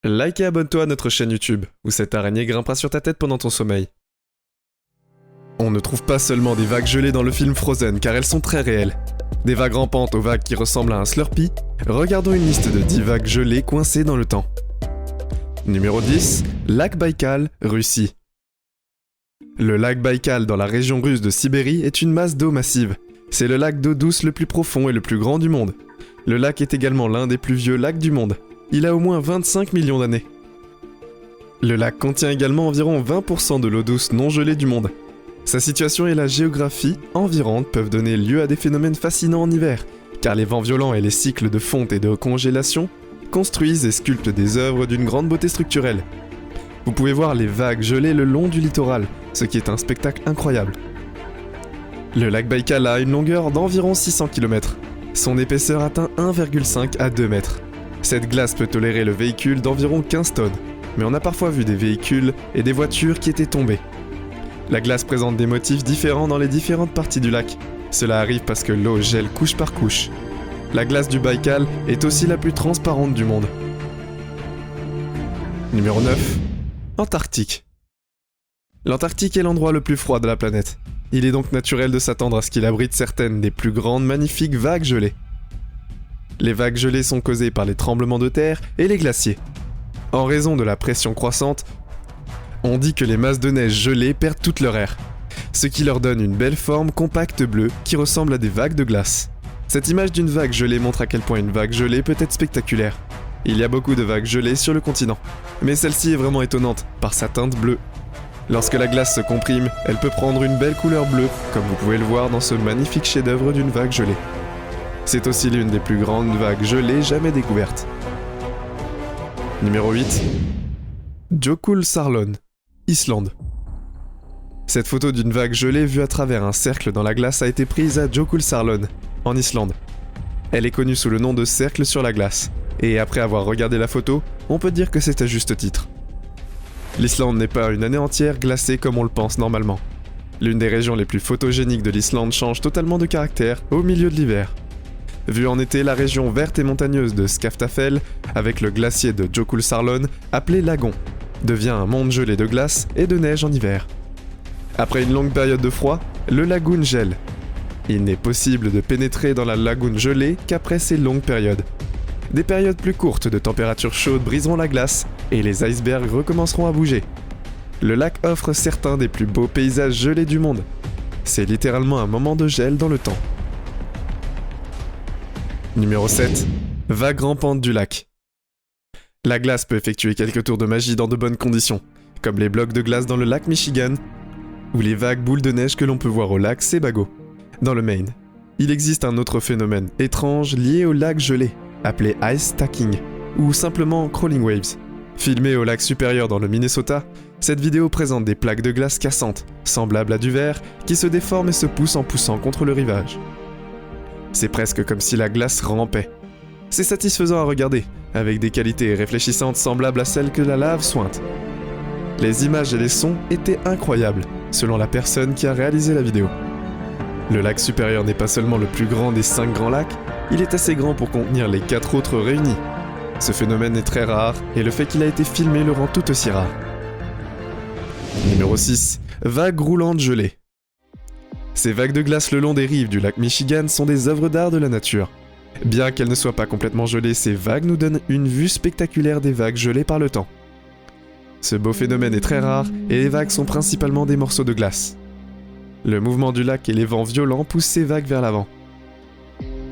Like et abonne-toi à notre chaîne YouTube, où cette araignée grimpera sur ta tête pendant ton sommeil. On ne trouve pas seulement des vagues gelées dans le film Frozen, car elles sont très réelles. Des vagues rampantes aux vagues qui ressemblent à un Slurpee, regardons une liste de 10 vagues gelées coincées dans le temps. Numéro 10, lac Baïkal, Russie. Le lac Baïkal dans la région russe de Sibérie est une masse d'eau massive. C'est le lac d'eau douce le plus profond et le plus grand du monde. Le lac est également l'un des plus vieux lacs du monde. Il a au moins 25 millions d'années. Le lac contient également environ 20% de l'eau douce non gelée du monde. Sa situation et la géographie environnante peuvent donner lieu à des phénomènes fascinants en hiver, car les vents violents et les cycles de fonte et de congélation construisent et sculptent des œuvres d'une grande beauté structurelle. Vous pouvez voir les vagues gelées le long du littoral, ce qui est un spectacle incroyable. Le lac Baïkal a une longueur d'environ 600 km. Son épaisseur atteint 1,5 à 2 mètres. Cette glace peut tolérer le véhicule d'environ 15 tonnes, mais on a parfois vu des véhicules et des voitures qui étaient tombées. La glace présente des motifs différents dans les différentes parties du lac. Cela arrive parce que l'eau gèle couche par couche. La glace du Baïkal est aussi la plus transparente du monde. Numéro 9. Antarctique. L'Antarctique est l'endroit le plus froid de la planète. Il est donc naturel de s'attendre à ce qu'il abrite certaines des plus grandes magnifiques vagues gelées. Les vagues gelées sont causées par les tremblements de terre et les glaciers. En raison de la pression croissante, on dit que les masses de neige gelées perdent toute leur air, ce qui leur donne une belle forme compacte bleue qui ressemble à des vagues de glace. Cette image d'une vague gelée montre à quel point une vague gelée peut être spectaculaire. Il y a beaucoup de vagues gelées sur le continent, mais celle-ci est vraiment étonnante par sa teinte bleue. Lorsque la glace se comprime, elle peut prendre une belle couleur bleue, comme vous pouvez le voir dans ce magnifique chef-d'œuvre d'une vague gelée. C'est aussi l'une des plus grandes vagues gelées jamais découvertes. Numéro 8. Jökulsárlón, Islande. Cette photo d'une vague gelée vue à travers un cercle dans la glace a été prise à Jökulsárlón, en Islande. Elle est connue sous le nom de cercle sur la glace, et après avoir regardé la photo, on peut dire que c'est à juste titre. L'Islande n'est pas une année entière glacée comme on le pense normalement. L'une des régions les plus photogéniques de l'Islande change totalement de caractère au milieu de l'hiver. Vue en été, la région verte et montagneuse de Skaftafell, avec le glacier de Jökulsárlón, appelé lagon, devient un monde gelé de glace et de neige en hiver. Après une longue période de froid, le lagoon gèle. Il n'est possible de pénétrer dans la lagoon gelée qu'après ces longues périodes. Des périodes plus courtes de température chaude briseront la glace et les icebergs recommenceront à bouger. Le lac offre certains des plus beaux paysages gelés du monde. C'est littéralement un moment de gel dans le temps. Numéro 7. Vagues rampantes du lac. La glace peut effectuer quelques tours de magie dans de bonnes conditions, comme les blocs de glace dans le lac Michigan, ou les vagues boules de neige que l'on peut voir au lac Sebago, dans le Maine. Il existe un autre phénomène étrange lié au lac gelé, appelé ice stacking, ou simplement crawling waves. Filmé au lac supérieur dans le Minnesota, cette vidéo présente des plaques de glace cassantes, semblables à du verre, qui se déforment et se poussent en poussant contre le rivage. C'est presque comme si la glace rampait. C'est satisfaisant à regarder, avec des qualités réfléchissantes semblables à celles que la lave sointe. Les images et les sons étaient incroyables, selon la personne qui a réalisé la vidéo. Le lac supérieur n'est pas seulement le plus grand des 5 grands lacs, il est assez grand pour contenir les 4 autres réunis. Ce phénomène est très rare, et le fait qu'il a été filmé le rend tout aussi rare. Numéro 6. Vagues roulantes gelées. Ces vagues de glace le long des rives du lac Michigan sont des œuvres d'art de la nature. Bien qu'elles ne soient pas complètement gelées, ces vagues nous donnent une vue spectaculaire des vagues gelées par le temps. Ce beau phénomène est très rare, et les vagues sont principalement des morceaux de glace. Le mouvement du lac et les vents violents poussent ces vagues vers l'avant.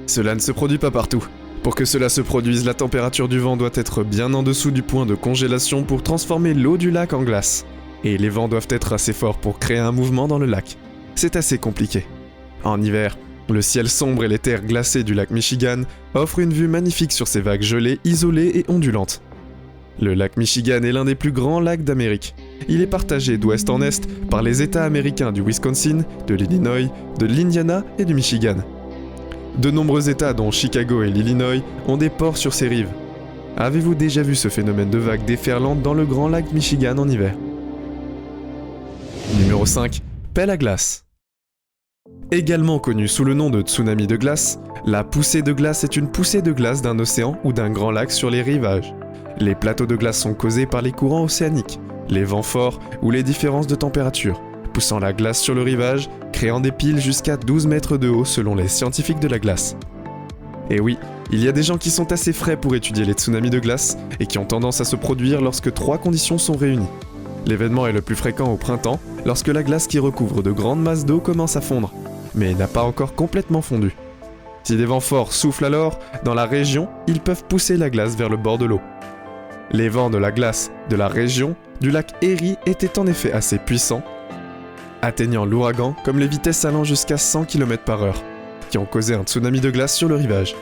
Cela ne se produit pas partout. Pour que cela se produise, la température du vent doit être bien en dessous du point de congélation pour transformer l'eau du lac en glace. Et les vents doivent être assez forts pour créer un mouvement dans le lac. C'est assez compliqué. En hiver, le ciel sombre et les terres glacées du lac Michigan offrent une vue magnifique sur ces vagues gelées, isolées et ondulantes. Le lac Michigan est l'un des plus grands lacs d'Amérique. Il est partagé d'ouest en est par les États américains du Wisconsin, de l'Illinois, de l'Indiana et du Michigan. De nombreux États, dont Chicago et l'Illinois, ont des ports sur ses rives. Avez-vous déjà vu ce phénomène de vagues déferlantes dans le grand lac Michigan en hiver? Numéro 5. Pelle à glace. Également connue sous le nom de tsunami de glace, la poussée de glace est une poussée de glace d'un océan ou d'un grand lac sur les rivages. Les plateaux de glace sont causés par les courants océaniques, les vents forts ou les différences de température, poussant la glace sur le rivage, créant des piles jusqu'à 12 mètres de haut selon les scientifiques de la glace. Et oui, il y a des gens qui sont assez frais pour étudier les tsunamis de glace et qui ont tendance à se produire lorsque 3 conditions sont réunies. L'événement est le plus fréquent au printemps, lorsque la glace qui recouvre de grandes masses d'eau commence à fondre, mais n'a pas encore complètement fondu. Si des vents forts soufflent alors, dans la région, ils peuvent pousser la glace vers le bord de l'eau. Les vents de la glace de la région du lac Erie étaient en effet assez puissants, atteignant l'ouragan comme les vitesses allant jusqu'à 100 km/h, qui ont causé un tsunami de glace sur le rivage.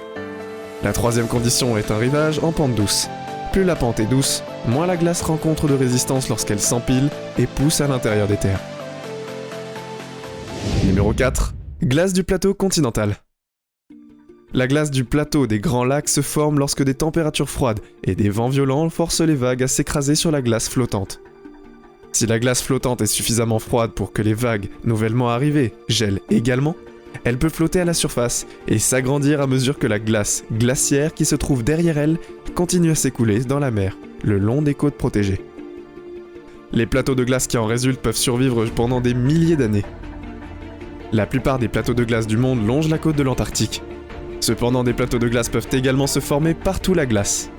La troisième condition est un rivage en pente douce. Plus la pente est douce, moins la glace rencontre de résistance lorsqu'elle s'empile et pousse à l'intérieur des terres. Numéro 4. Glace du plateau continental. La glace du plateau des grands lacs se forme lorsque des températures froides et des vents violents forcent les vagues à s'écraser sur la glace flottante. Si la glace flottante est suffisamment froide pour que les vagues nouvellement arrivées gèlent également, elle peut flotter à la surface et s'agrandir à mesure que la glace glaciaire qui se trouve derrière elle continue à s'écouler dans la mer, le long des côtes protégées. Les plateaux de glace qui en résultent peuvent survivre pendant des milliers d'années. La plupart des plateaux de glace du monde longent la côte de l'Antarctique. Cependant, des plateaux de glace peuvent également se former partout la glace.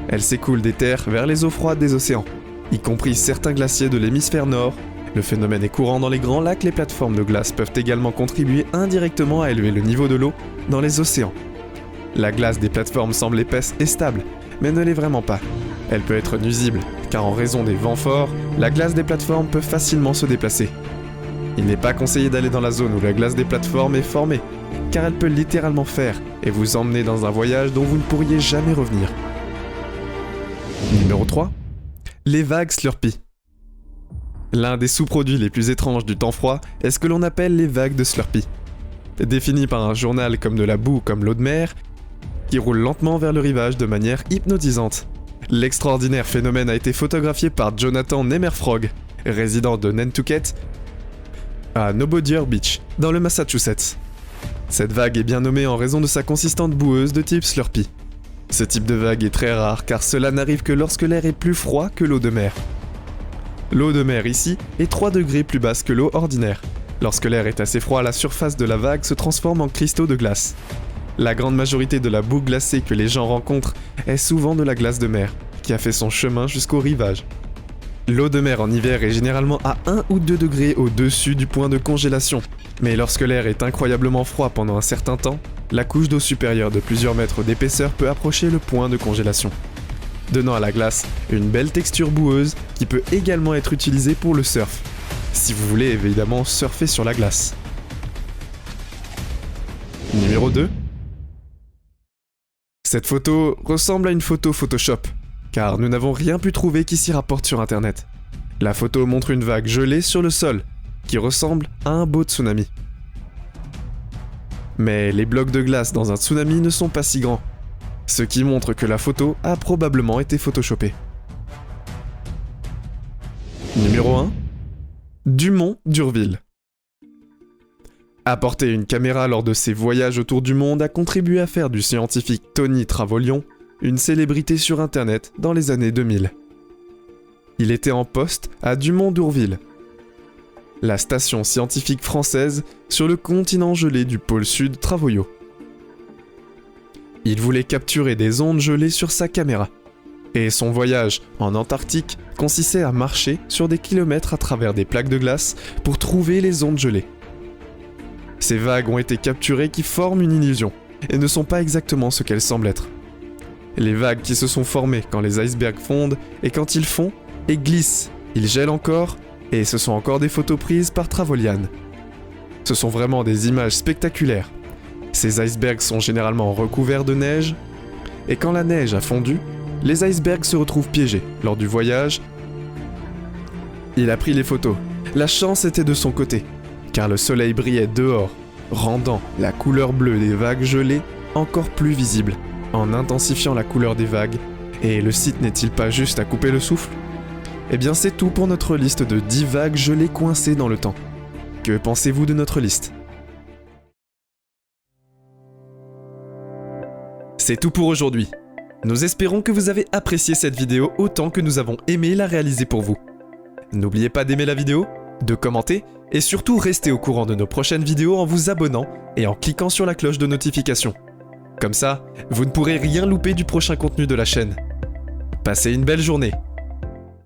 Elle s'écoule des terres vers les eaux froides des océans, y compris certains glaciers de l'hémisphère nord. Le phénomène est courant dans les grands lacs, les plateformes de glace peuvent également contribuer indirectement à élever le niveau de l'eau dans les océans. La glace des plateformes semble épaisse et stable, mais ne l'est vraiment pas. Elle peut être nuisible, car en raison des vents forts, la glace des plateformes peut facilement se déplacer. Il n'est pas conseillé d'aller dans la zone où la glace des plateformes est formée, car elle peut littéralement faire et vous emmener dans un voyage dont vous ne pourriez jamais revenir. Numéro 3. Les vagues Slurpee. L'un des sous-produits les plus étranges du temps froid est ce que l'on appelle les vagues de Slurpee. Définies par un journal comme de la boue comme l'eau de mer, qui roule lentement vers le rivage de manière hypnotisante. L'extraordinaire phénomène a été photographié par Jonathan Nemerfrog, résident de Nantucket, à Nobodier Beach, dans le Massachusetts. Cette vague est bien nommée en raison de sa consistante boueuse de type Slurpee. Ce type de vague est très rare car cela n'arrive que lorsque l'air est plus froid que l'eau de mer. L'eau de mer ici est 3 degrés plus basse que l'eau ordinaire. Lorsque l'air est assez froid, la surface de la vague se transforme en cristaux de glace. La grande majorité de la boue glacée que les gens rencontrent est souvent de la glace de mer, qui a fait son chemin jusqu'au rivage. L'eau de mer en hiver est généralement à 1 ou 2 degrés au-dessus du point de congélation, mais lorsque l'air est incroyablement froid pendant un certain temps, la couche d'eau supérieure de plusieurs mètres d'épaisseur peut approcher le point de congélation, donnant à la glace une belle texture boueuse qui peut également être utilisée pour le surf, si vous voulez évidemment surfer sur la glace. Numéro 2. Cette photo ressemble à une photo Photoshop, car nous n'avons rien pu trouver qui s'y rapporte sur internet. La photo montre une vague gelée sur le sol, qui ressemble à un beau tsunami. Mais les blocs de glace dans un tsunami ne sont pas si grands, ce qui montre que la photo a probablement été photoshopée. Numéro 1. Dumont d'Urville. Apporter une caméra lors de ses voyages autour du monde a contribué à faire du scientifique Tony Travolion une célébrité sur internet dans les années 2000. Il était en poste à Dumont d'Urville, la station scientifique française sur le continent gelé du pôle sud Travoyot. Il voulait capturer des ondes gelées sur sa caméra, et son voyage en Antarctique consistait à marcher sur des kilomètres à travers des plaques de glace pour trouver les ondes gelées. Ces vagues ont été capturées qui forment une illusion, et ne sont pas exactement ce qu'elles semblent être. Les vagues qui se sont formées quand les icebergs fondent, et quand ils fondent et glissent, ils gèlent encore, et ce sont encore des photos prises par Travolian. Ce sont vraiment des images spectaculaires. Ces icebergs sont généralement recouverts de neige, et quand la neige a fondu, les icebergs se retrouvent piégés lors du voyage. Il a pris les photos. La chance était de son côté, car le soleil brillait dehors, rendant la couleur bleue des vagues gelées encore plus visible, en intensifiant la couleur des vagues. Et le site n'est-il pas juste à couper le souffle ? Eh bien c'est tout pour notre liste de 10 vagues gelées coincées dans le temps. Que pensez-vous de notre liste ? C'est tout pour aujourd'hui. Nous espérons que vous avez apprécié cette vidéo autant que nous avons aimé la réaliser pour vous. N'oubliez pas d'aimer la vidéo, de commenter et surtout restez au courant de nos prochaines vidéos en vous abonnant et en cliquant sur la cloche de notification. Comme ça, vous ne pourrez rien louper du prochain contenu de la chaîne. Passez une belle journée.